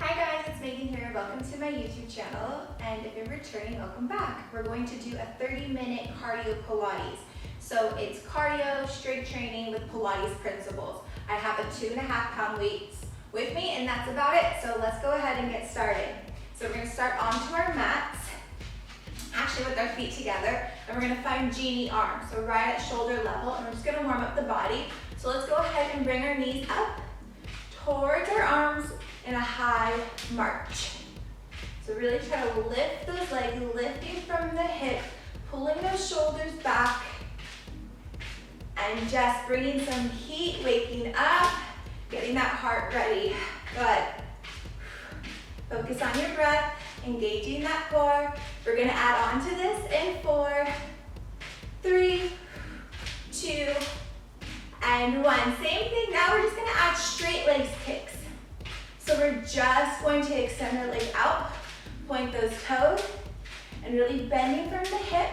Hi guys, it's Megan here. Welcome to my YouTube channel, and if you're returning, welcome back. We're going to do a 30-minute cardio Pilates. So it's cardio, strength training with Pilates principles. I have a 2.5-pound weights with me, and that's about it. So let's go ahead and get started. So we're going to start onto our mats, actually with our feet together, and we're going to find genie arms, so right at shoulder level, and we're just going to warm up the body. So let's go ahead and bring our knees up towards our arms in a high march. So really try to lift those legs, lifting from the hip, pulling those shoulders back, and just bringing some heat, waking up, getting that heart ready. Good. Focus on your breath, engaging that core. We're gonna add on to this in 4, 3, 2, and 1. Same thing, now we're just gonna add straight legs kicks. So we're just going to extend our leg out, point those toes, and really bending from the hip,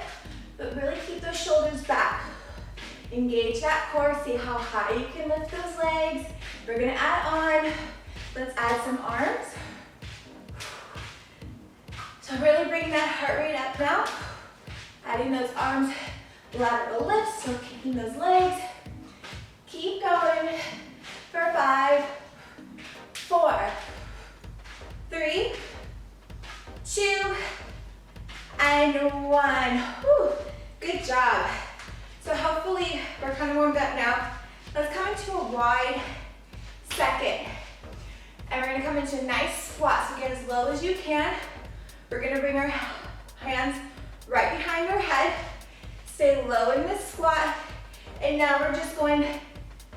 but really keep those shoulders back. Engage that core, see how high you can lift those legs. We're gonna add on, let's add some arms. So really bring that heart rate up now. Adding those arms, lateral lifts, so kicking those legs. Keep going for 5, 4, 3, 2, and 1. Whew, good job. So hopefully we're kind of warmed up now. Let's come into a wide second. And we're gonna come into a nice squat. So get as low as you can. We're gonna bring our hands right behind our head. Stay low in this squat. And now we're just going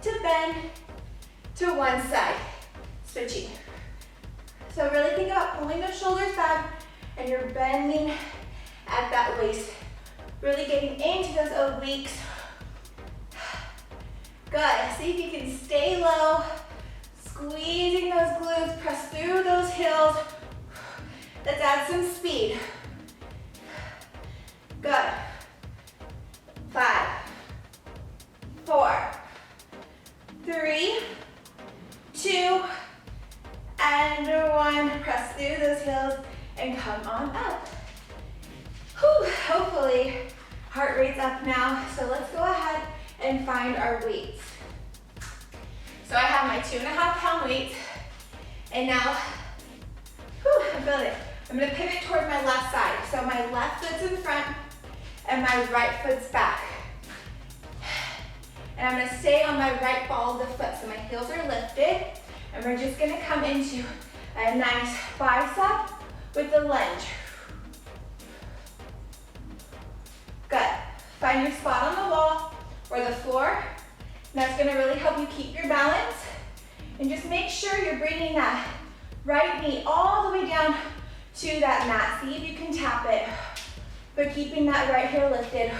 to bend to one side. Switching. So really think about pulling those shoulders back, and you're bending at that waist. Really getting into those obliques. Good. See if you can stay low. Squeezing those glutes, press through those heels. Let's add some speed. Good. 5, 4, 3, 2, and 1. Press through those heels and come on up. Whew, hopefully heart rate's up now. So let's go ahead and find our weights. So I have my 2.5-pound weights, and now, I feel it. I'm gonna pivot towards my left side. So my left foot's in front and my right foot's back. And I'm gonna stay on my right ball of the foot. So my heels are lifted, and we're just gonna come into a nice bicep with a lunge. Good. Find your spot on the wall or the floor. That's gonna really help you keep your balance. And just make sure you're bringing that right knee all the way down to that mat. See if you can tap it, but keeping that right heel lifted.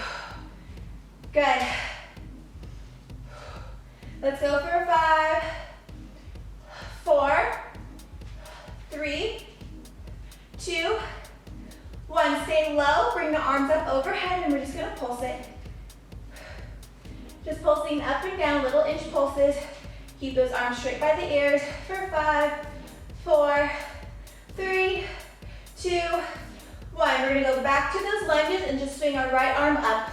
Good. Let's go for 5, 4, 3, 2, 1. Stay low, bring the arms up overhead, and we're just gonna pulse it. Just pulsing up and down, little inch pulses. Keep those arms straight by the ears for 5, 4, 3, 2, 1. We're gonna go back to those lunges and just swing our right arm up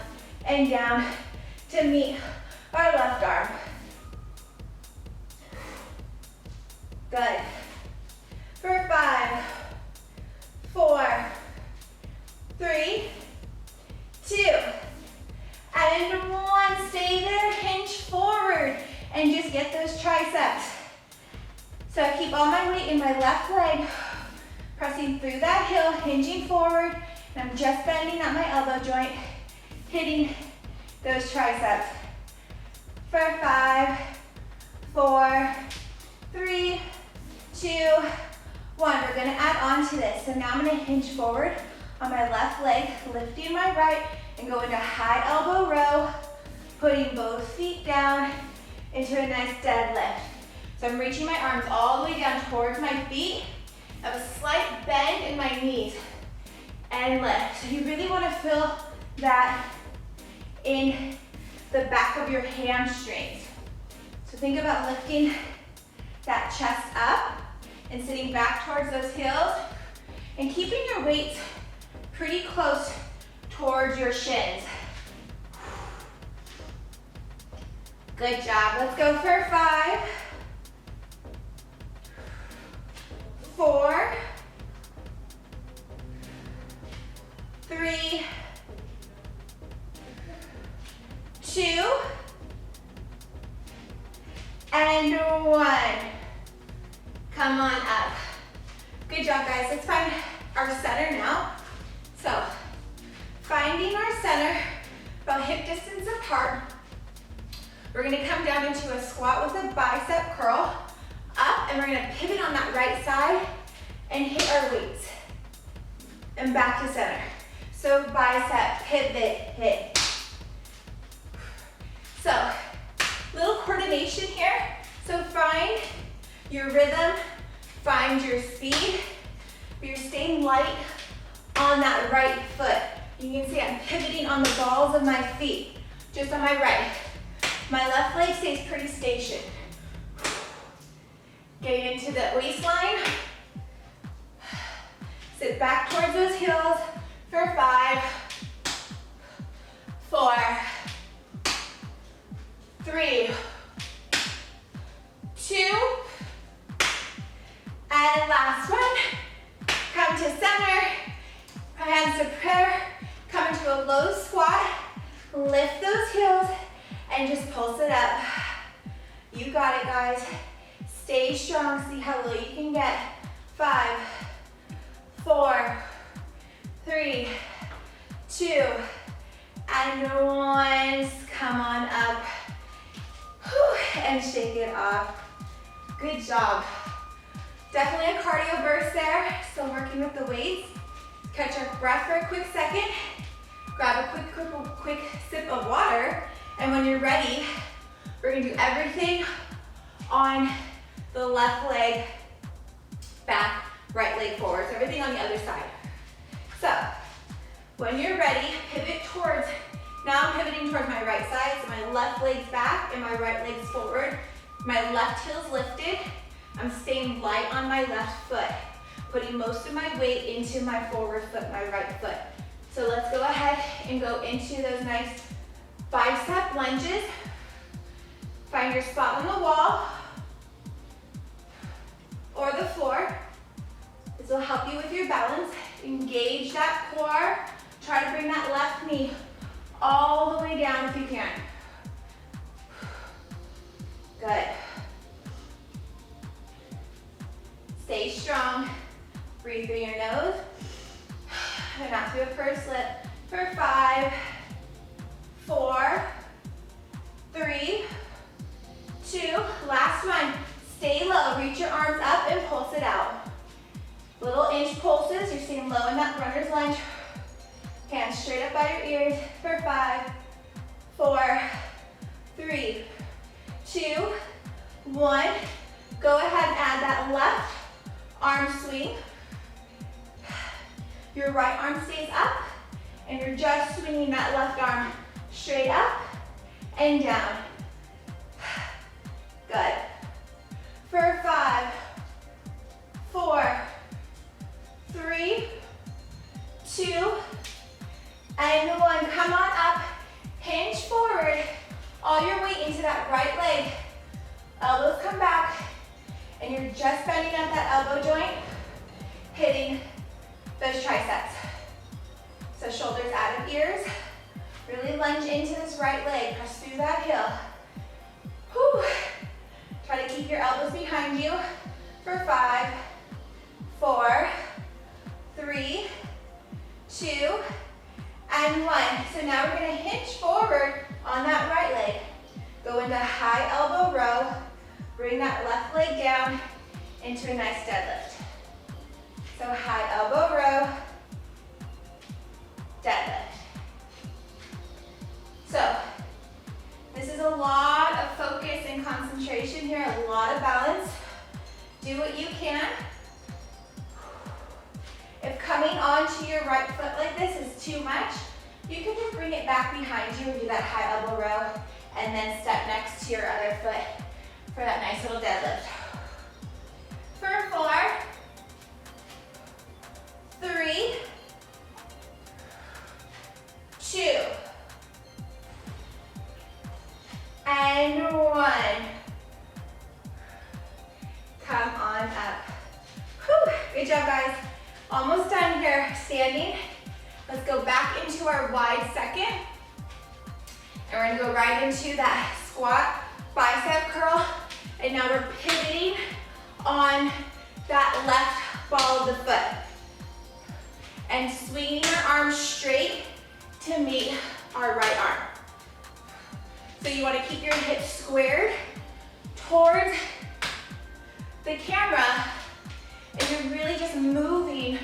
and down to meet our left arm. Good. For 5, 4, 3, 2, and 1. Stay there, hinge forward, and just get those triceps. So I keep all my weight in my left leg, pressing through that heel, hinging forward, and I'm just bending at my elbow joint, hitting those triceps. For 5, 4, 3, 2, 1. We're gonna add on to this. So now I'm gonna hinge forward on my left leg, lifting my right, and go into high elbow row, putting both feet down into a nice deadlift. So I'm reaching my arms all the way down towards my feet. I have a slight bend in my knees and lift. So you really wanna feel that in the back of your hamstrings. So think about lifting that chest up and sitting back towards those heels and keeping your weights pretty close towards your shins. Good job. Let's go for 5, 4, 3, 2, and 1. Come on up. Good job, guys. Let's find our center now. So, finding our center about hip distance apart. We're gonna come down into a squat with a bicep curl up, and we're gonna pivot on that right side and hit our weights. And back to center. So bicep, pivot, hit. So, little coordination here. So find your rhythm, find your speed, but you're staying light on that right foot. You can see I'm pivoting on the balls of my feet, just on my right. My left leg stays pretty stationed. Get into the waistline. Sit back towards those heels for 5, 4, 3, 2, and last one. Come to center, hands to prayer, come into a low squat, lift those heels, and just pulse it up. You got it, guys. Stay strong, see how low you can get. 5, 4, 3, 2, and 1. Come on up. Whew, and shake it off. Good job. Definitely a cardio burst there. Still working with the weights. Catch our breath for a quick second. Grab a quick sip of water. And when you're ready, we're gonna do everything on the left leg back, right leg forward. So everything on the other side. So when you're ready, pivot towards, now I'm pivoting towards my right side. So my left leg's back and my right leg's forward. My left heel's lifted. I'm staying light on my left foot, putting most of my weight into my forward foot, my right foot. So let's go ahead and go into those nice bicep lunges. Find your spot on the wall or the floor. This will help you with your balance. Engage that core. Try to bring that left knee all the way down if you can. Good. Stay strong. Breathe through your nose. And out through the first lip for 5, 4, 3, 2, last one. Stay low, reach your arms up and pulse it out. Little inch pulses, you're staying low in that runner's lunge. Hands straight up by your ears for 5, 4, 3, 2, 1. Go ahead and add that left arm swing. Your right arm stays up, and you're just swinging that left arm straight up and down. Good. For 5, 4, 3, 2, and 1. Come on up, hinge forward, all your weight into that right leg. Elbows come back, and you're just bending at that elbow joint, hitting those triceps. So shoulders out of ears. Really lunge into this right leg. Press through that heel. Whew. Try to keep your elbows behind you for 5, 4, 3, 2, and 1. So now we're going to hinge forward on that right leg. Go into high elbow row. Bring that left leg down into a nice deadlift. So high elbow row, deadlift. So this is a lot of focus and concentration here, a lot of balance. Do what you can. If coming onto your right foot like this is too much, you can just bring it back behind you and do that high elbow row, and then step next to your other foot for that nice little deadlift. For 4, 3, 2, and 1. Come on up. Whew. Good job, guys. Almost done here, standing. Let's go back into our wide second. And we're gonna go right into that squat, bicep curl. And now we're pivoting on that left ball of the foot. And swinging our arms straight to meet our right arm. So you wanna keep your hips squared towards the camera, and you're really just moving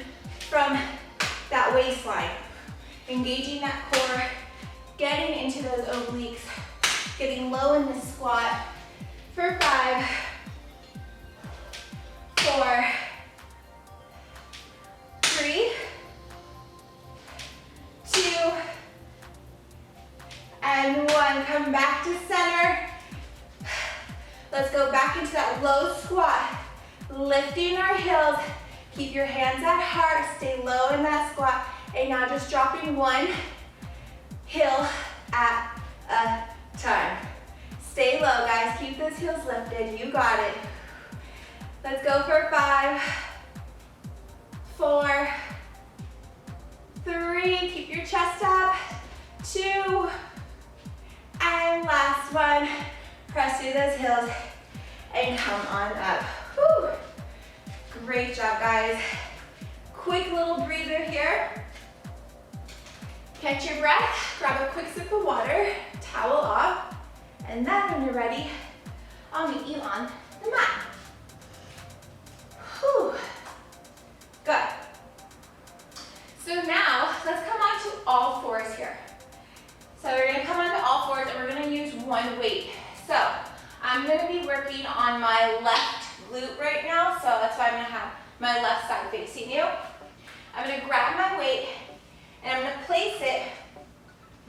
from that waistline, engaging that core, getting into those obliques, getting low in the squat for 5, 4, 3, 2, and 1. Come back to center. Let's go back into that low squat, lifting our heels. Keep your hands at heart, stay low in that squat, and now just dropping one heel at a time. Stay low, guys. Keep those heels lifted. You got it. Let's go for 5, 4, 3. Keep your chest up. 2, and last one. Press through those heels and come on up. Whew. Great job, guys. Quick little breather here. Catch your breath, grab a quick sip of water, towel off, and then when you're ready, I'll meet you on the mat. Whew. Good. So now, let's come on to all fours here. So we're gonna come onto all fours and we're gonna use one weight. So I'm gonna be working on my left glute right now, so that's why I'm gonna have my left side facing you. I'm gonna grab my weight and I'm gonna place it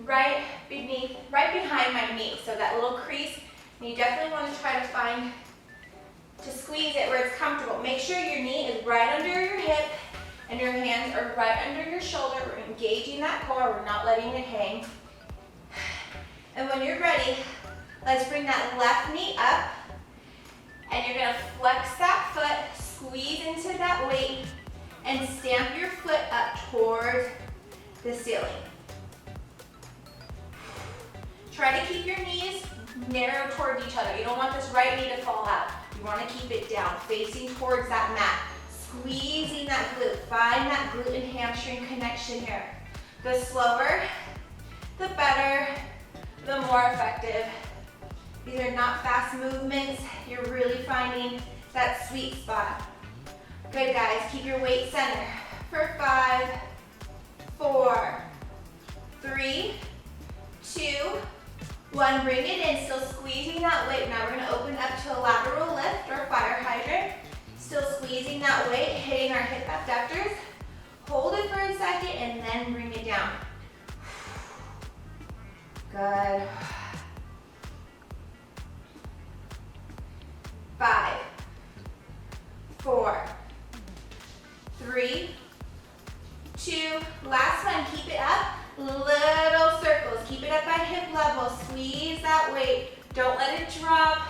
right behind my knee, so that little crease. And you definitely wanna try to squeeze it where it's comfortable. Make sure your knee is right under your hip and your hands are right under your shoulder. We're engaging that core, we're not letting it hang. And when you're ready, let's bring that left knee up, and you're gonna flex that foot, squeeze into that weight, and stamp your foot up towards the ceiling. Try to keep your knees narrow toward each other. You don't want this right knee to fall out. You wanna keep it down, facing towards that mat, squeezing that glute. Find that glute and hamstring connection here. The slower, the better, the more effective. These are not fast movements. You're really finding that sweet spot. Good, guys. Keep your weight center for 5, 4, 3, 2, 1. Bring it in, still squeezing that weight. Now we're gonna open up to a lateral lift or fire hydrant. Still squeezing that weight, hitting our hip abductors. Hold it for a second and then bring it down. Good. 5, 4, 3, 2, last one, keep it up, little circles, keep it up at hip level, squeeze that weight, don't let it drop,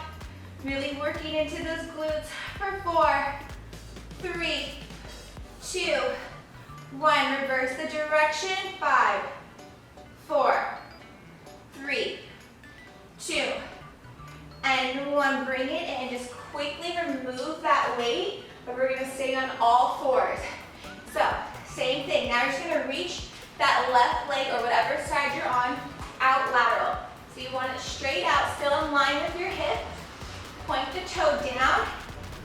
really working into those glutes for 4, 3, 2, 1, reverse the direction, 5, 4, 3, 2, and 1, bring it in, just quickly remove that weight, but we're gonna stay on all fours. So, same thing, now you're just gonna reach that left leg or whatever side you're on, out lateral. So you want it straight out, still in line with your hip, point the toe down,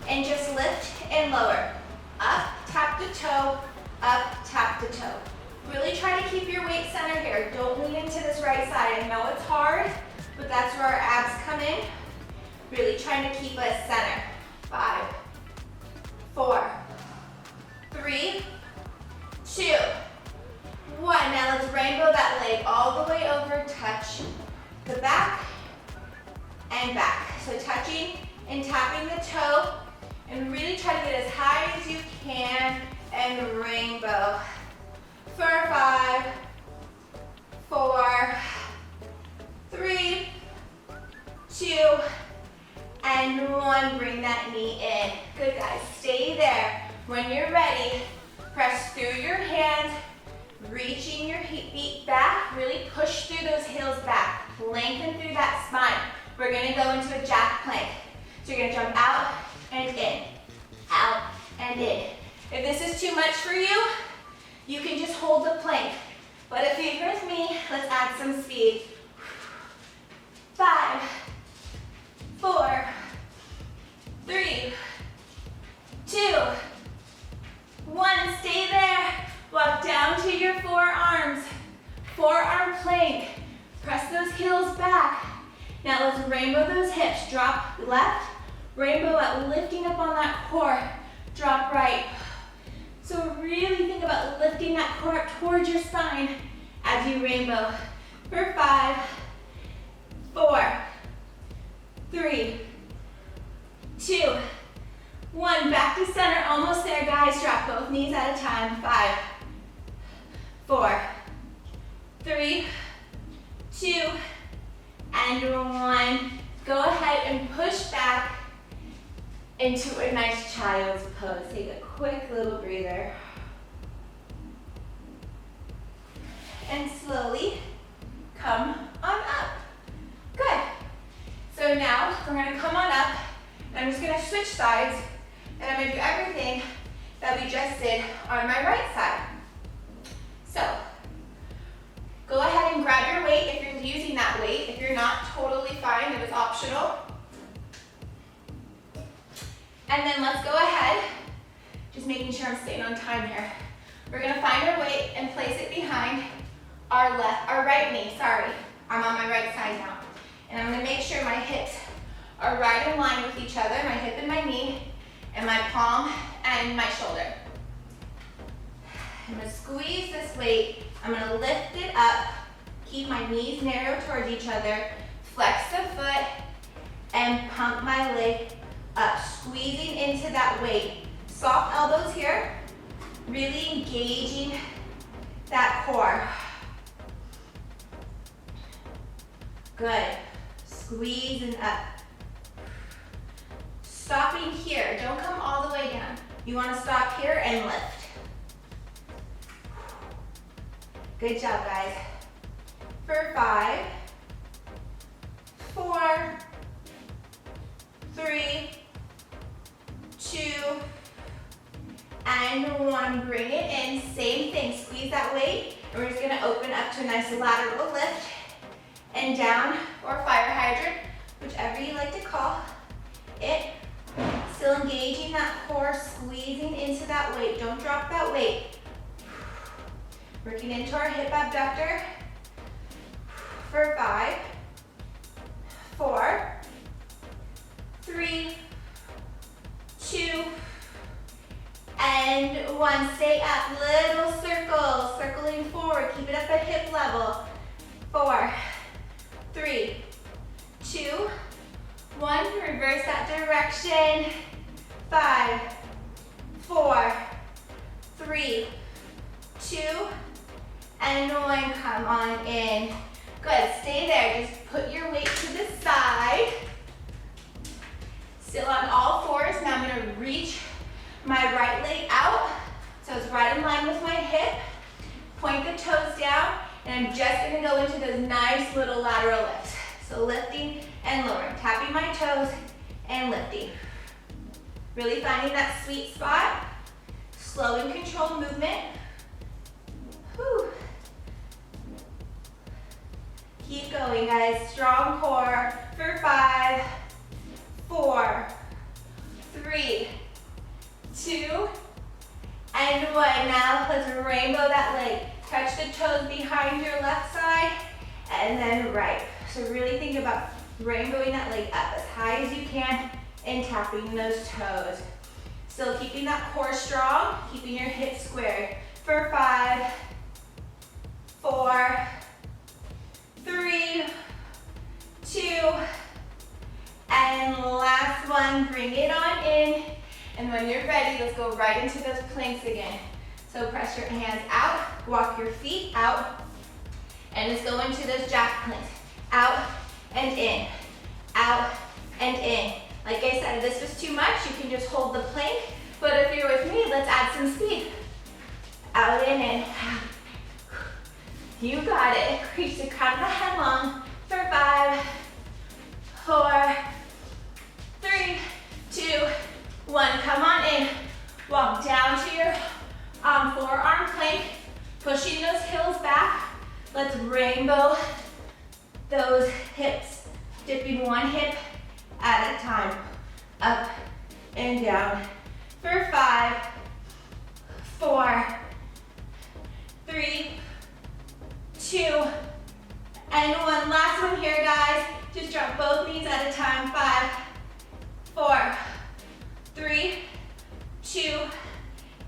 and just lift and lower. Up, tap the toe, up, tap the toe. Really try to keep your weight center here. Don't lean into this right side. I know it's hard, but that's where our abs come in. Really trying to keep us center. 5, 4, 3, 2, 1. Now let's rainbow that leg all the way over, touch the back and back. So touching and tapping the toe, and really try to get as high 2, and 1. Bring that knee in. Good, guys. Stay there. When you're ready, press through your hands, reaching your feet back. Really push through those heels back. Lengthen through that spine. We're going to go into a jack plank. So you're going to jump out and in, out and in. If this is too much for you, you can just hold the plank. But if you're with me, let's add some speed. 5, 4, 3, 2, 1. Stay there. Walk down to your forearms. Forearm plank. Press those heels back. Now let's rainbow those hips. Drop left, rainbow out, lifting up on that core. Drop right. So really think about lifting that core up towards your spine as you rainbow. For 5, 4, 3, 2, 1. Back to center. Almost there, guys. Drop both knees at a time. 5, 4, 3, 2, and 1. Go ahead and push back into a nice child's pose. Take a quick little breather. And slowly come on up. Good. So now we're going to come on up, and I'm just going to switch sides, and I'm going to do everything that we just did on my right side. So go ahead and grab your weight if you're using that weight. If you're not, totally fine. It was optional. And then let's go ahead, just making sure I'm staying on time here. We're going to find our weight and place it behind our right knee. Sorry, I'm on my right side now. And I'm going to make sure my hips are right in line with each other, my hip and my knee, and my palm and my shoulder. I'm going to squeeze this weight. I'm going to lift it up, keep my knees narrow towards each other, flex the foot, and pump my leg up, squeezing into that weight. Soft elbows here, really engaging that core. Good. Squeezing up. Stopping here. Don't come all the way down. You want to stop here and lift. Good job, guys. For 5, 4, 3, 2, and 1. Bring it in. Same thing. Squeeze that weight. And we're just going to open up to a nice lateral lift. And down, or fire hydrant, whichever you like to call it. Still engaging that core, squeezing into that weight. Don't drop that weight. Working into our hip abductor. For 5, 4, 3, 2, and 1. Stay up. Little circle, circling forward. Keep it up at hip level. 4, 3, 2, 1. Reverse that direction. 5, 4, 3, 2, and 1. Come on in. Good. Stay there. Just put your weight to the side. Still on all fours. Now I'm going to reach my right leg out so it's right in line with my hip. Point the toes down. And I'm just going to go into those nice little lateral lifts. So lifting and lowering. Tapping my toes and lifting. Really finding that sweet spot. Slow and controlled movement. Whew. Keep going, guys. Strong core. For 5, 4, 3, 2, and 1. Now let's rainbow that leg. Touch the toes behind your left side and then right. So really think about rainbowing that leg up as high as you can and tapping those toes. Still keeping that core strong, keeping your hips squared. For 5, 4, 3, 2, and last one. Bring it on in. And when you're ready, let's go right into those planks again. So press your hands out, walk your feet out, and just go into those jack planks. Out and in, out, and in. Like I said, if this was too much, you can just hold the plank, but if you're with me, let's add some speed. Out and in. You got it. Reach the crown of the head long for 5, 4, 3, 2, 1. Come on in. Walk down to your forearm plank, pushing those heels back. Let's rainbow those hips, dipping one hip at a time, up and down for 5, 4, 3, 2, and 1. Last one here, guys. Just drop both knees at a time. 5, 4, 3, 2,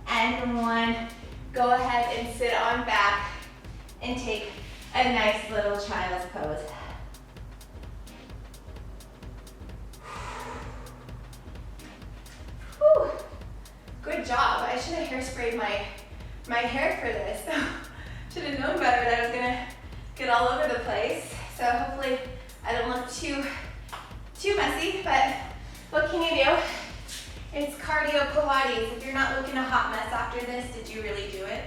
and 1. Go ahead and sit on back and take a nice little child's pose. Whew. Good job. I should have hairsprayed my hair for this. Should have known better that I was gonna get all over the place. So hopefully I don't look too messy, but what can you do? It's cardio Pilates. If you're not looking a hot mess after this, did you really do it?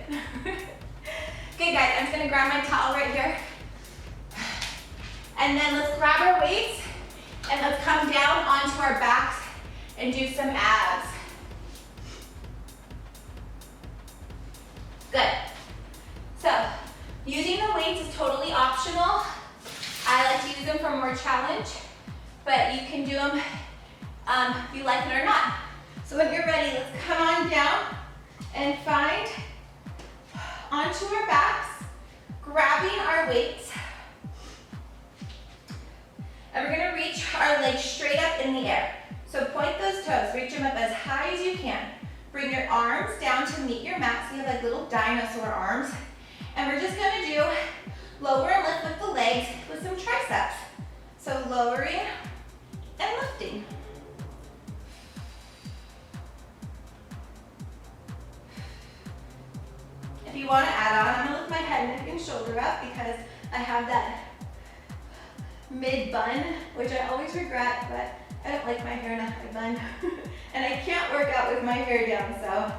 Good, guys, I'm just gonna grab my towel right here. And then let's grab our weights and let's come down onto our backs and do some abs. Good. So, using the weights is totally optional. I like to use them for more challenge, but you can do them if you like it or not. So when you're ready, let's come on down and find onto our backs, grabbing our weights. And we're gonna reach our legs straight up in the air. So point those toes, reach them up as high as you can. Bring your arms down to meet your mat, so you have like little dinosaur arms. And we're just gonna do lower and lift with the legs with some triceps. So lowering and lifting. If you want to add on, I'm going to lift my head, neck, and shoulder up because I have that mid-bun, which I always regret, but I don't like my hair in a high bun. And I can't work out with my hair down, so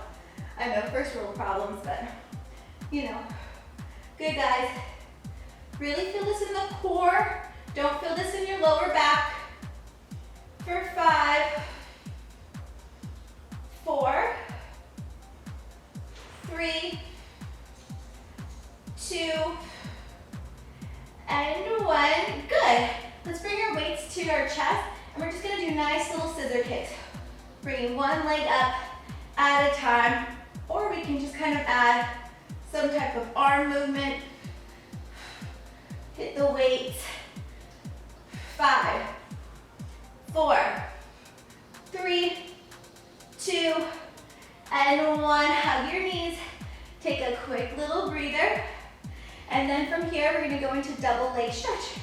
I know first world problems, but you know. Good, guys. Really feel this in the core. Don't feel this in your lower back. For 5, 4, 3, 2, and 1. Good. Let's bring our weights to our chest, and we're just gonna do nice little scissor kicks. Bringing one leg up at a time, or we can just kind of add some type of arm movement. Hit the weights. 5, 4, 3, 2, and 1. Hug your knees. Take a quick little breather. And then from here, we're gonna go into double leg stretch.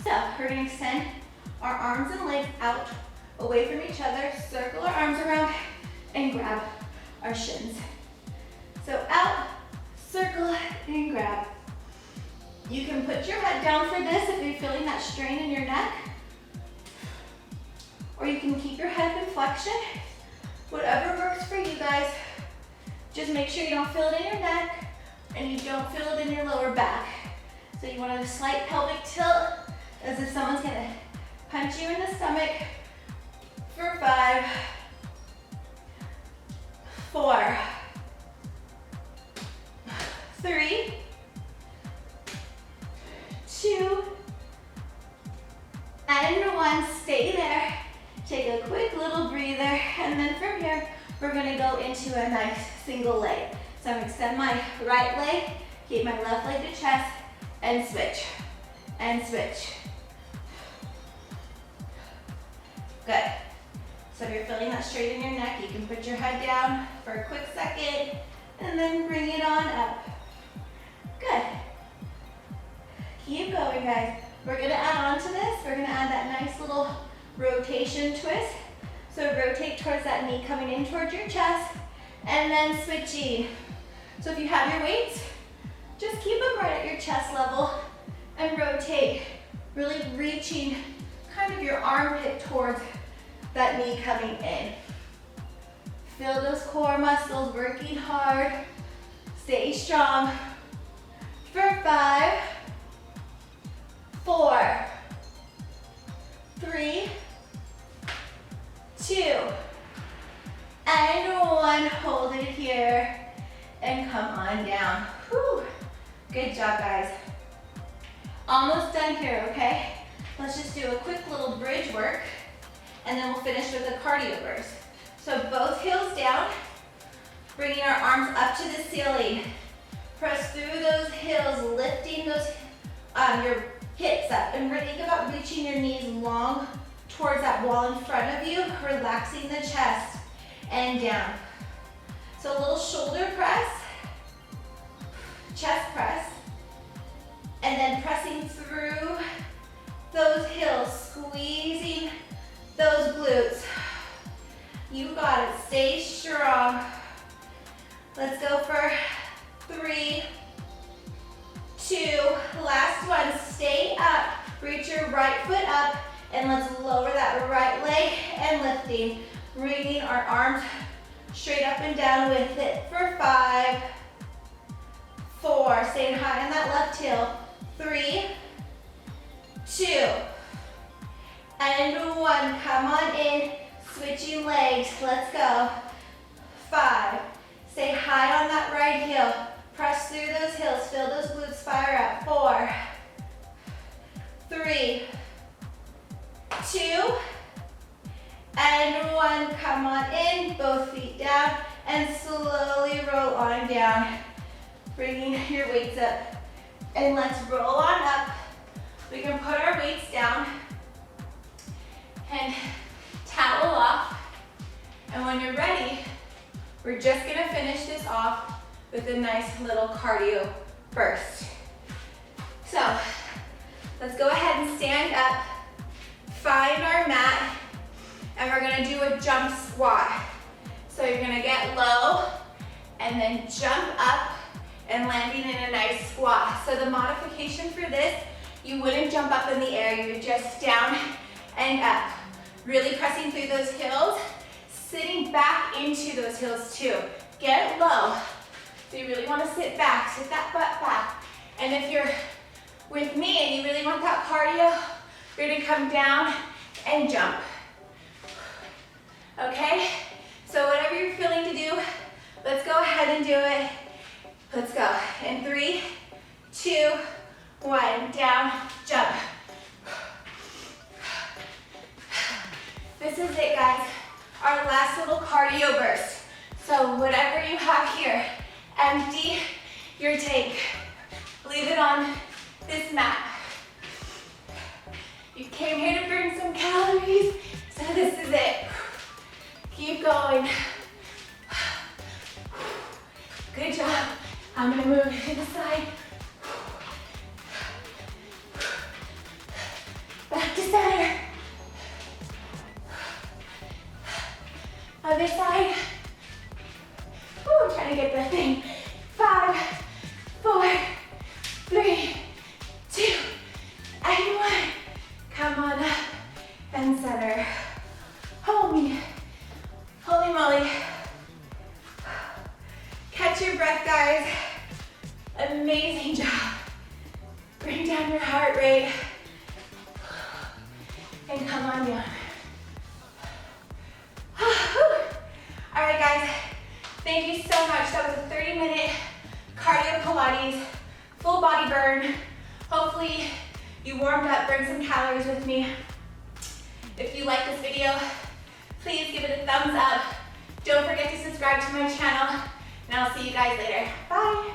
So we're gonna extend our arms and legs out, away from each other, circle our arms around, and grab our shins. So out, circle, and grab. You can put your head down for this if you're feeling that strain in your neck. Or you can keep your head in flexion. Whatever works for you guys. Just make sure you don't feel it in your neck and you don't feel it in your lower back. So you want a slight pelvic tilt as if someone's gonna punch you in the stomach. For 5, 4, 3, 2, and 1. Stay there. Take a quick little breather, and then from here, we're gonna go into a nice single leg. So I'm gonna extend my right leg, keep my left leg to chest, and switch, and switch. Good. So if you're feeling that straight in your neck, you can put your head down for a quick second, and then bring it on up. Good. Keep going, guys. We're gonna add on to this. We're gonna add that nice little rotation twist. So rotate towards that knee coming in towards your chest, and then switching. So if you have your weights, just keep them right at your chest level and rotate, really reaching kind of your armpit towards that knee coming in. Feel those core muscles working hard. Stay strong. For 5, 4, 3, 2, and 1. Hold it here and come on down. Whew. Good job, guys. Almost done here, okay? Let's just do a quick little bridge work, and then we'll finish with a cardio burst. So both heels down, bringing our arms up to the ceiling. Press through those heels, lifting those your hips up, and think about reaching your knees long towards that wall in front of you, relaxing the chest and down. So a little shoulder press, chest press, and then pressing through those heels, squeezing those glutes. You got it, stay strong. Let's go for 3, 2, last one, stay up. Reach your right foot up, and let's lower that right leg and lifting. Bringing our arms straight up and down with it for 5, 4, staying high on that left heel, 3, 2, and 1, come on in, switching legs, let's go, 5, stay high on that right heel, press through those heels, feel those glutes fire up, 4, 3, 2, and 1, come on in, both feet down, and slowly roll on down, bringing your weights up, and let's roll on up. We can put our weights down and towel off, and when you're ready, we're just gonna finish this off with a nice little cardio burst. So, let's go ahead and stand up, find our mat, and we're gonna do a jump squat. So you're gonna get low, and then jump up, and landing in a nice squat. So the modification for this, you wouldn't jump up in the air, you would just down and up. Really pressing through those heels, sitting back into those heels too. Get low. So you really wanna sit back, sit that butt back. And if you're with me and you really want that cardio, you're gonna come down and jump. Okay? So whatever you're feeling to do, let's go ahead and do it. Let's go. In 3, 2, 1, down, jump. This is it, guys. Our last little cardio burst. So whatever you have here, empty your tank. Leave it on this mat. You came here to burn some calories, so this is it. Keep going. Good job. I'm gonna move to the side. Back to center. Other side. Ooh, I'm trying to get the thing. 5, 4, 3, 2, and 1. Come on up and center. Holy moly. Catch your breath, guys. Amazing job. Bring down your heart rate. And come on down. All right, guys. Thank you so much. That was a 30-minute cardio Pilates, full body burn. Hopefully you warmed up, burned some calories with me. If you like this video, please give it a thumbs up. Don't forget to subscribe to my channel, and I'll see you guys later. Bye.